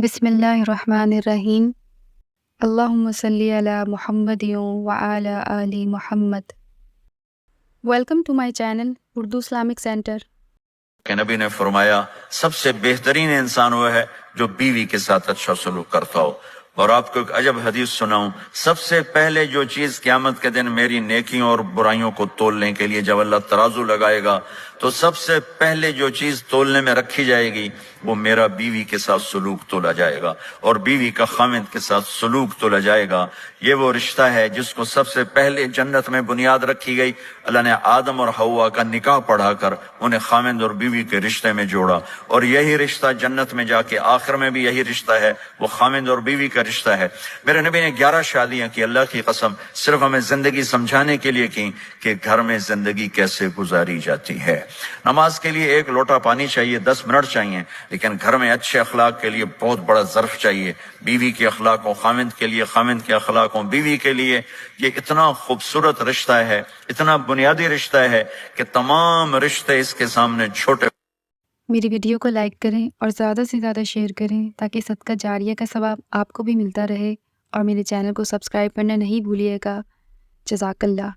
بسم اللہ الرحمن الرحیم۔ اللہم صلی علی محمد وعلی آل محمد۔ Welcome to my channel Urdu Islamic centre. کہ نبی نے فرمایا سب سے بہترین انسان وہ ہے جو بیوی کے ساتھ اچھا سلوک کرتا ہو۔ اور آپ کو ایک عجب حدیث سناؤں، سب سے پہلے جو چیز قیامت کے دن میری نیکیوں اور برائیوں کو تولنے کے لیے جب اللہ ترازو لگائے گا تو سب سے پہلے جو چیز تولنے میں رکھی جائے گی وہ میرا بیوی کے ساتھ سلوک تولا جائے گا، اور بیوی کا خامند کے ساتھ سلوک تولا جائے گا۔ یہ وہ رشتہ ہے جس کو سب سے پہلے جنت میں بنیاد رکھی گئی۔ اللہ نے آدم اور حوا کا نکاح پڑھا کر انہیں خامند اور بیوی کے رشتے میں جوڑا، اور یہی رشتہ جنت میں جا کے آخر میں بھی یہی رشتہ ہے، وہ خامند اور بیوی کا رشتہ ہے۔ میرے نبی نے 11 شادیاں کی، اللہ کی قسم صرف ہمیں زندگی سمجھانے کے لیے کی کہ گھر میں زندگی کیسے گزاری جاتی ہے۔ نماز کے لیے 1 لوٹا پانی چاہیے، 10 منٹ چاہیے، لیکن گھر میں اچھے اخلاق کے لیے بہت بڑا ظرف چاہیے۔ بیوی کے اخلاق ہوں خامند کے لیے، خامند کے اخلاق ہوں بیوی کے لیے۔ یہ اتنا خوبصورت رشتہ ہے، اتنا بنیادی رشتہ ہے کہ تمام رشتے اس کے سامنے چھوٹے۔ میری ویڈیو کو لائک کریں اور زیادہ سے زیادہ شیئر کریں تاکہ صدقہ جاریہ کا ثواب آپ کو بھی ملتا رہے، اور میرے چینل کو سبسکرائب کرنا نہیں بھولیے گا۔ جزاک اللہ۔